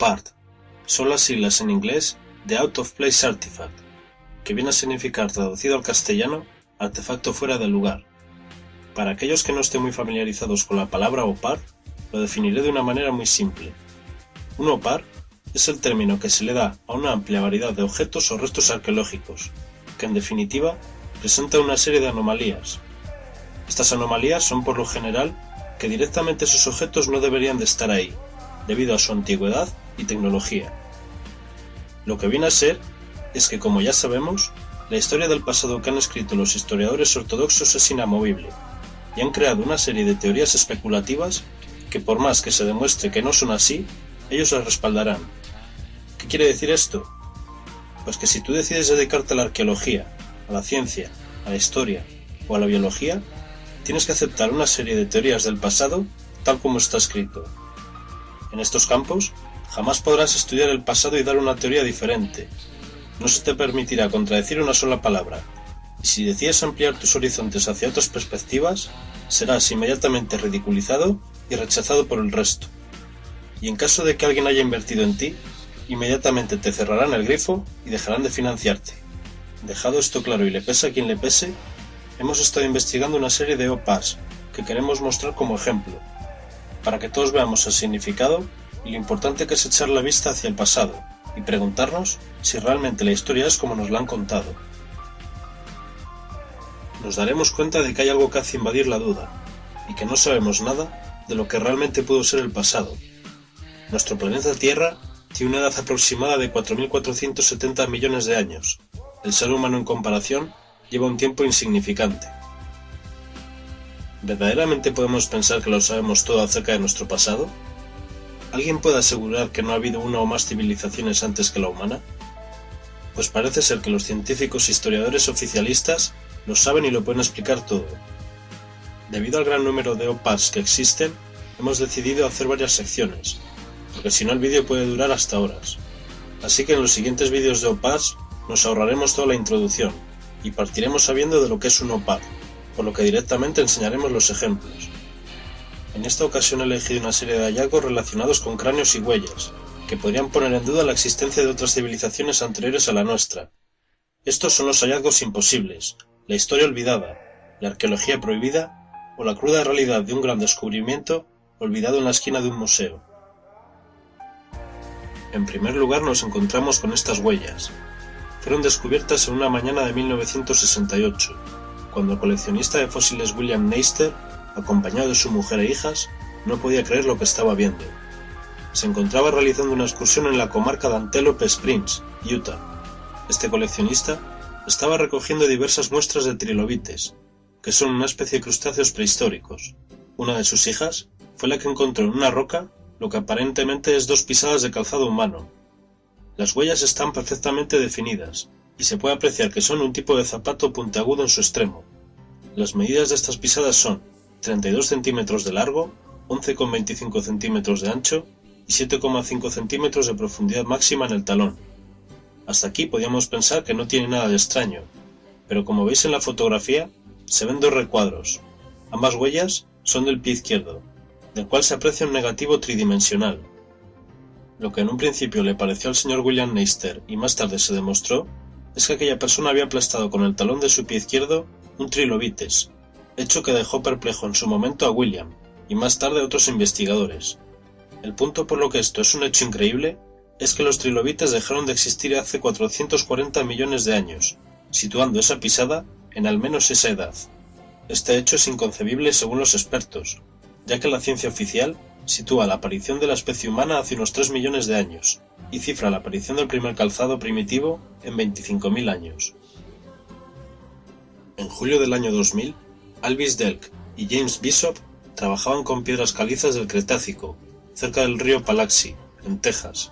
OPART. Son las siglas en inglés de Out of Place Artifact, que viene a significar, traducido al castellano, artefacto fuera de lugar. Para aquellos que no estén muy familiarizados con la palabra OPART, lo definiré de una manera muy simple. Un OPART es el término que se le da a una amplia variedad de objetos o restos arqueológicos, que en definitiva presentan una serie de anomalías. Estas anomalías son por lo general que directamente esos objetos no deberían de estar ahí, debido a su antigüedad y tecnología. Lo que viene a ser es que, como ya sabemos, la historia del pasado que han escrito los historiadores ortodoxos es inamovible, y han creado una serie de teorías especulativas que, por más que se demuestre que no son así, ellos las respaldarán. ¿Qué quiere decir esto? Pues que si tú decides dedicarte a la arqueología, a la ciencia, a la historia o a la biología, tienes que aceptar una serie de teorías del pasado tal como está escrito. En estos campos, jamás podrás estudiar el pasado y dar una teoría diferente. No se te permitirá contradecir una sola palabra, y si decides ampliar tus horizontes hacia otras perspectivas, serás inmediatamente ridiculizado y rechazado por el resto. Y en caso de que alguien haya invertido en ti, inmediatamente te cerrarán el grifo y dejarán de financiarte. Dejado esto claro y le pese a quien le pese, hemos estado investigando una serie de OPARTs que queremos mostrar como ejemplo, para que todos veamos el significado y lo importante que es echar la vista hacia el pasado y preguntarnos si realmente la historia es como nos la han contado. Nos daremos cuenta de que hay algo que hace invadir la duda, y que no sabemos nada de lo que realmente pudo ser el pasado. Nuestro planeta Tierra tiene una edad aproximada de 4.470 millones de años. El ser humano en comparación lleva un tiempo insignificante. ¿Verdaderamente podemos pensar que lo sabemos todo acerca de nuestro pasado? ¿Alguien puede asegurar que no ha habido una o más civilizaciones antes que la humana? Pues parece ser que los científicos e historiadores oficialistas lo saben y lo pueden explicar todo. Debido al gran número de OPARTs que existen, hemos decidido hacer varias secciones, porque si no el vídeo puede durar hasta horas. Así que en los siguientes vídeos de OPARTs nos ahorraremos toda la introducción, y partiremos sabiendo de lo que es un OPART, por lo que directamente enseñaremos los ejemplos. En esta ocasión he elegido una serie de hallazgos relacionados con cráneos y huellas, que podrían poner en duda la existencia de otras civilizaciones anteriores a la nuestra. Estos son los hallazgos imposibles, la historia olvidada, la arqueología prohibida o la cruda realidad de un gran descubrimiento olvidado en la esquina de un museo. En primer lugar nos encontramos con estas huellas. Fueron descubiertas en una mañana de 1968, cuando el coleccionista de fósiles William Neister, acompañado de su mujer e hijas, no podía creer lo que estaba viendo. Se encontraba realizando una excursión en la comarca de Antelope Springs, Utah. Este coleccionista estaba recogiendo diversas muestras de trilobites, que son una especie de crustáceos prehistóricos. Una de sus hijas fue la que encontró en una roca lo que aparentemente es 2 pisadas de calzado humano. Las huellas están perfectamente definidas, y se puede apreciar que son un tipo de zapato puntiagudo en su extremo. Las medidas de estas pisadas son 32 centímetros de largo, 11,25 centímetros de ancho y 7,5 centímetros de profundidad máxima en el talón. Hasta aquí podíamos pensar que no tiene nada de extraño, pero como veis en la fotografía, se ven 2 recuadros. Ambas huellas son del pie izquierdo, del cual se aprecia un negativo tridimensional. Lo que en un principio le pareció al señor William Neister y más tarde se demostró, es que aquella persona había aplastado con el talón de su pie izquierdo un trilobites, hecho que dejó perplejo en su momento a William y más tarde a otros investigadores. El punto por lo que esto es un hecho increíble es que los trilobites dejaron de existir hace 440 millones de años, situando esa pisada en al menos esa edad. Este hecho es inconcebible según los expertos, ya que la ciencia oficial sitúa la aparición de la especie humana hace unos 3 millones de años y cifra la aparición del primer calzado primitivo en 25.000 años. En julio del año 2000, Alvis Delk y James Bishop trabajaban con piedras calizas del Cretácico, cerca del río Palaxi, en Texas.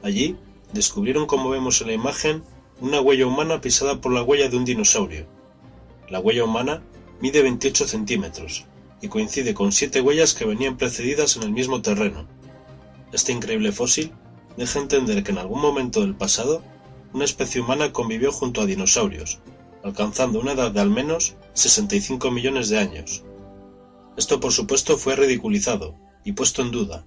Allí descubrieron, como vemos en la imagen, una huella humana pisada por la huella de un dinosaurio. La huella humana mide 28 centímetros y coincide con 7 huellas que venían precedidas en el mismo terreno. Este increíble fósil deja entender que en algún momento del pasado una especie humana convivió junto a dinosaurios, alcanzando una edad de al menos 65 millones de años. Esto por supuesto fue ridiculizado y puesto en duda,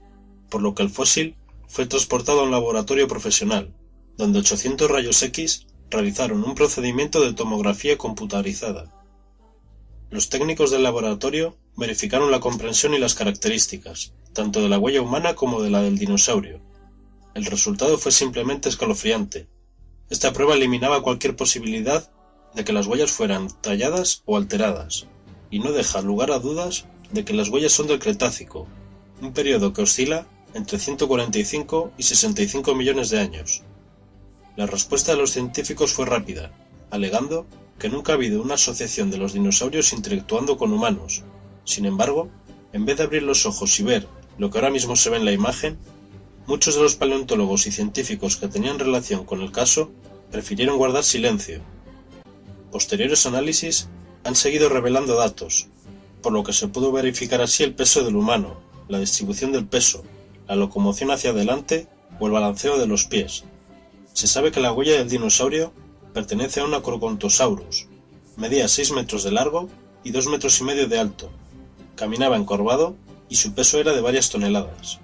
por lo que el fósil fue transportado a un laboratorio profesional, donde 800 rayos X realizaron un procedimiento de tomografía computarizada. Los técnicos del laboratorio verificaron la comprensión y las características, tanto de la huella humana como de la del dinosaurio. El resultado fue simplemente escalofriante. Esta prueba eliminaba cualquier posibilidad de que las huellas fueran talladas o alteradas, y no deja lugar a dudas de que las huellas son del Cretácico, un periodo que oscila entre 145 y 65 millones de años. La respuesta de los científicos fue rápida, alegando que nunca ha habido una asociación de los dinosaurios interactuando con humanos. Sin embargo, en vez de abrir los ojos y ver lo que ahora mismo se ve en la imagen, muchos de los paleontólogos y científicos que tenían relación con el caso prefirieron guardar silencio. Posteriores análisis han seguido revelando datos, por lo que se pudo verificar así el peso del humano, la distribución del peso, la locomoción hacia adelante o el balanceo de los pies. Se sabe que la huella del dinosaurio pertenece a un Acrocanthosaurus. Medía 6 metros de largo y 2,5 metros de alto. Caminaba encorvado y su peso era de varias toneladas.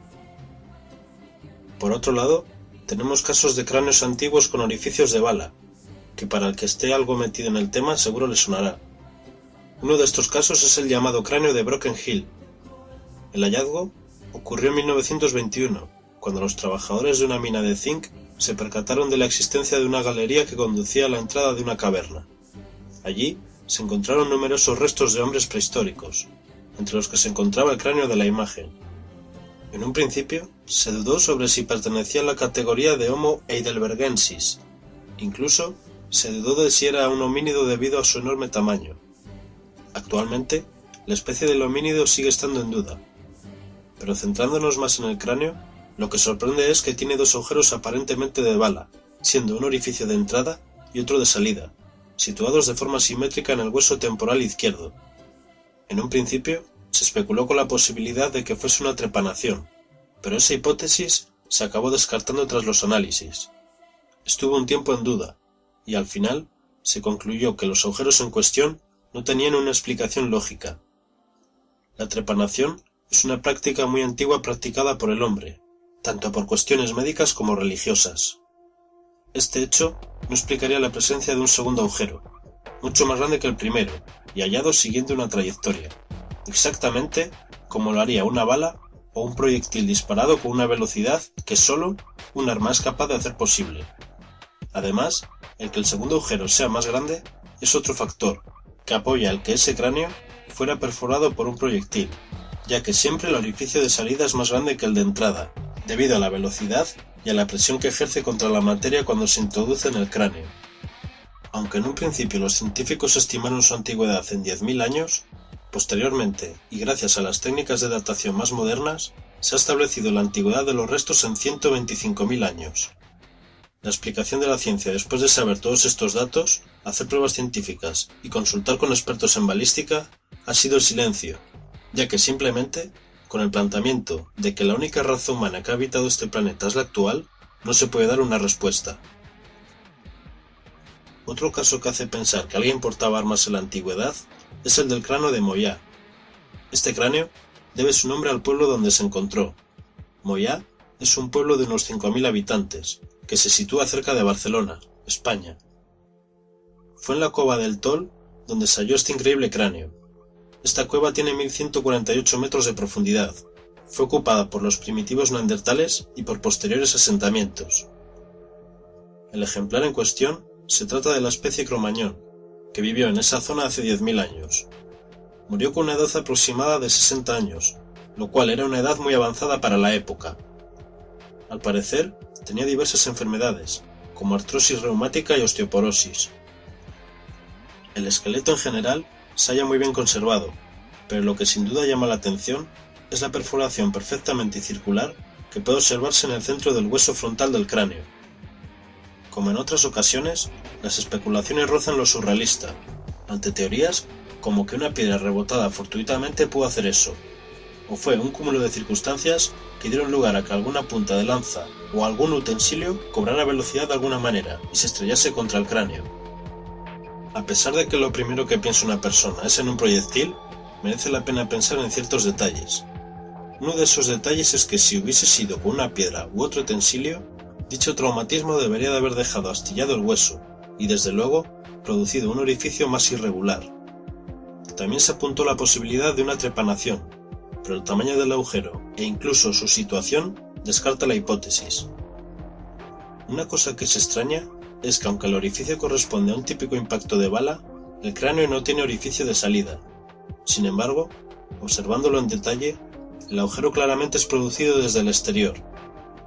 Por otro lado, tenemos casos de cráneos antiguos con orificios de bala, que para el que esté algo metido en el tema seguro le sonará. Uno de estos casos es el llamado cráneo de Broken Hill. El hallazgo ocurrió en 1921, cuando los trabajadores de una mina de zinc se percataron de la existencia de una galería que conducía a la entrada de una caverna. Allí se encontraron numerosos restos de hombres prehistóricos, entre los que se encontraba el cráneo de la imagen. En un principio, se dudó sobre si pertenecía a la categoría de Homo heidelbergensis. Incluso, se dudó de si era un homínido debido a su enorme tamaño. Actualmente, la especie del homínido sigue estando en duda. Pero centrándonos más en el cráneo, lo que sorprende es que tiene 2 agujeros aparentemente de bala, siendo un orificio de entrada y otro de salida, situados de forma simétrica en el hueso temporal izquierdo. En un principio, se especuló con la posibilidad de que fuese una trepanación, pero esa hipótesis se acabó descartando tras los análisis. Estuvo un tiempo en duda, y al final se concluyó que los agujeros en cuestión no tenían una explicación lógica. La trepanación es una práctica muy antigua practicada por el hombre, tanto por cuestiones médicas como religiosas. Este hecho no explicaría la presencia de un segundo agujero, mucho más grande que el primero y hallado siguiendo una trayectoria, exactamente como lo haría una bala o un proyectil disparado con una velocidad que solo un arma es capaz de hacer posible. Además, el que el segundo agujero sea más grande es otro factor que apoya el que ese cráneo fuera perforado por un proyectil, ya que siempre el orificio de salida es más grande que el de entrada, debido a la velocidad y a la presión que ejerce contra la materia cuando se introduce en el cráneo. Aunque en un principio los científicos estimaron su antigüedad en 10.000 años, posteriormente, y gracias a las técnicas de datación más modernas, se ha establecido la antigüedad de los restos en 125.000 años. La explicación de la ciencia después de saber todos estos datos, hacer pruebas científicas y consultar con expertos en balística ha sido el silencio, ya que simplemente, con el planteamiento de que la única raza humana que ha habitado este planeta es la actual, no se puede dar una respuesta. Otro caso que hace pensar que alguien portaba armas en la antigüedad es el del cráneo de Moyà. Este cráneo debe su nombre al pueblo donde se encontró. Moyà es un pueblo de unos 5.000 habitantes, que se sitúa cerca de Barcelona, España. Fue en la Cova del Tol donde se halló este increíble cráneo. Esta cueva tiene 1.148 metros de profundidad. Fue ocupada por los primitivos neandertales y por posteriores asentamientos. El ejemplar en cuestión se trata de la especie Cro-Magnon, que vivió en esa zona hace 10.000 años. Murió con una edad aproximada de 60 años, lo cual era una edad muy avanzada para la época. Al parecer, tenía diversas enfermedades, como artrosis reumática y osteoporosis. El esqueleto en general se halla muy bien conservado, pero lo que sin duda llama la atención es la perforación perfectamente circular que puede observarse en el centro del hueso frontal del cráneo. Como en otras ocasiones, las especulaciones rozan lo surrealista, ante teorías como que una piedra rebotada fortuitamente pudo hacer eso, o fue un cúmulo de circunstancias que dieron lugar a que alguna punta de lanza o algún utensilio cobrara velocidad de alguna manera y se estrellase contra el cráneo. A pesar de que lo primero que piensa una persona es en un proyectil, merece la pena pensar en ciertos detalles. Uno de esos detalles es que si hubiese sido con una piedra u otro utensilio, dicho traumatismo debería de haber dejado astillado el hueso y, desde luego, producido un orificio más irregular. También se apuntó la posibilidad de una trepanación, pero el tamaño del agujero e incluso su situación descarta la hipótesis. Una cosa que se extraña es que aunque el orificio corresponde a un típico impacto de bala, el cráneo no tiene orificio de salida. Sin embargo, observándolo en detalle, el agujero claramente es producido desde el exterior.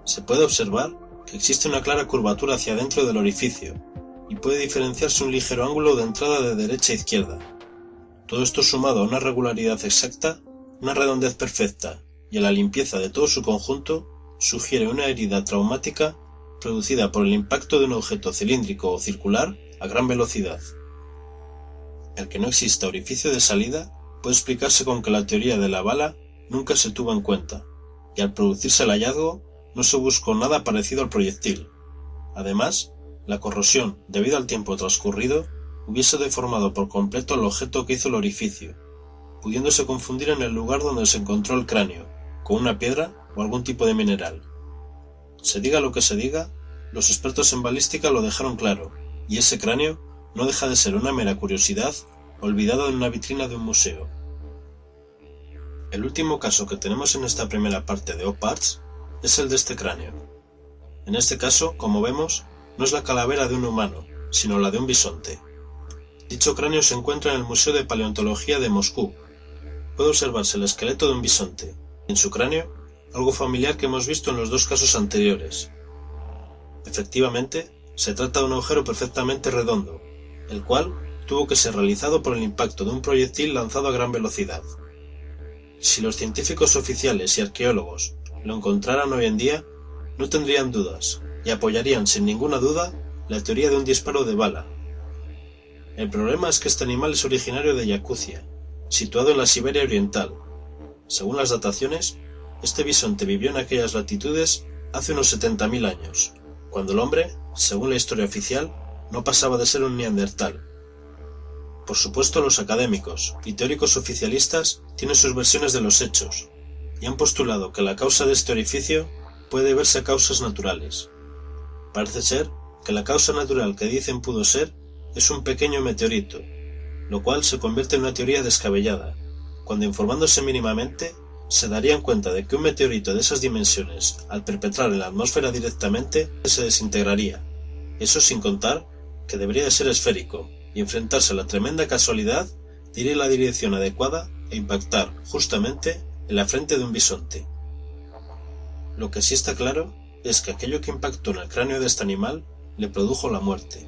Se puede observar que existe una clara curvatura hacia adentro del orificio, y puede diferenciarse un ligero ángulo de entrada de derecha a izquierda. Todo esto sumado a una regularidad exacta, una redondez perfecta y a la limpieza de todo su conjunto, sugiere una herida traumática producida por el impacto de un objeto cilíndrico o circular a gran velocidad. El que no exista orificio de salida puede explicarse con que la teoría de la bala nunca se tuvo en cuenta, y al producirse el hallazgo no se buscó nada parecido al proyectil. Además, la corrosión, debido al tiempo transcurrido, hubiese deformado por completo el objeto que hizo el orificio, pudiéndose confundir en el lugar donde se encontró el cráneo, con una piedra o algún tipo de mineral. Se diga lo que se diga, los expertos en balística lo dejaron claro, y ese cráneo no deja de ser una mera curiosidad olvidada en una vitrina de un museo. El último caso que tenemos en esta primera parte de OPARTS es el de este cráneo. En este caso, como vemos, no es la calavera de un humano, sino la de un bisonte. Dicho cráneo se encuentra en el Museo de Paleontología de Moscú. Puede observarse el esqueleto de un bisonte, y en su cráneo, algo familiar que hemos visto en los dos casos anteriores. Efectivamente, se trata de un agujero perfectamente redondo, el cual tuvo que ser realizado por el impacto de un proyectil lanzado a gran velocidad. Si los científicos oficiales y arqueólogos lo encontraran hoy en día, no tendrían dudas y apoyarían sin ninguna duda la teoría de un disparo de bala. El problema es que este animal es originario de Yakutia, situado en la Siberia oriental. Según las dataciones, este bisonte vivió en aquellas latitudes hace unos 70.000 años, cuando el hombre, según la historia oficial, no pasaba de ser un neandertal. Por supuesto, los académicos y teóricos oficialistas tienen sus versiones de los hechos, y han postulado que la causa de este orificio puede deberse a causas naturales. Parece ser que la causa natural que dicen pudo ser es un pequeño meteorito, lo cual se convierte en una teoría descabellada, cuando informándose mínimamente se darían cuenta de que un meteorito de esas dimensiones, al perpetrar en la atmósfera directamente, se desintegraría. Eso sin contar que debería de ser esférico y enfrentarse a la tremenda casualidad de ir en la dirección adecuada e impactar justamente en la frente de un bisonte. Lo que sí está claro es que aquello que impactó en el cráneo de este animal le produjo la muerte.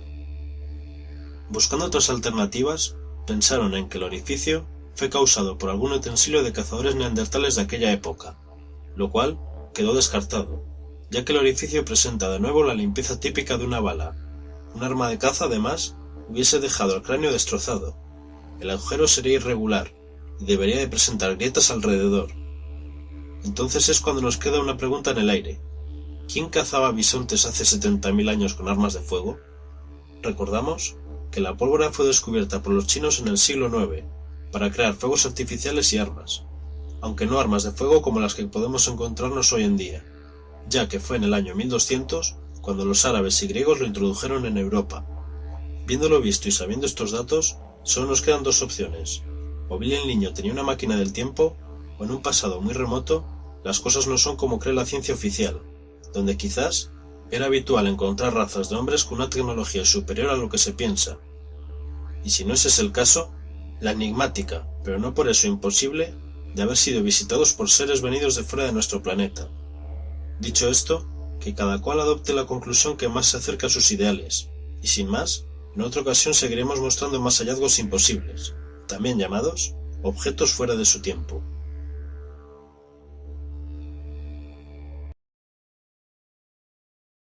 Buscando otras alternativas, pensaron en que el orificio fue causado por algún utensilio de cazadores neandertales de aquella época, lo cual quedó descartado, ya que el orificio presenta de nuevo la limpieza típica de una bala. Un arma de caza, además, hubiese dejado el cráneo destrozado. El agujero sería irregular y debería de presentar grietas alrededor. Entonces es cuando nos queda una pregunta en el aire. ¿Quién cazaba bisontes hace 70.000 años con armas de fuego? Recordamos que la pólvora fue descubierta por los chinos en el siglo IX para crear fuegos artificiales y armas, aunque no armas de fuego como las que podemos encontrarnos hoy en día, ya que fue en el año 1200 cuando los árabes y griegos lo introdujeron en Europa. Viéndolo visto y sabiendo estos datos, solo nos quedan dos opciones: o bien el niño tenía una máquina del tiempo, o en un pasado muy remoto, las cosas no son como cree la ciencia oficial, donde quizás era habitual encontrar razas de hombres con una tecnología superior a lo que se piensa. Y si no ese es el caso, la enigmática, pero no por eso imposible, de haber sido visitados por seres venidos de fuera de nuestro planeta. Dicho esto, que cada cual adopte la conclusión que más se acerca a sus ideales, y sin más, en otra ocasión seguiremos mostrando más hallazgos imposibles, también llamados objetos fuera de su tiempo.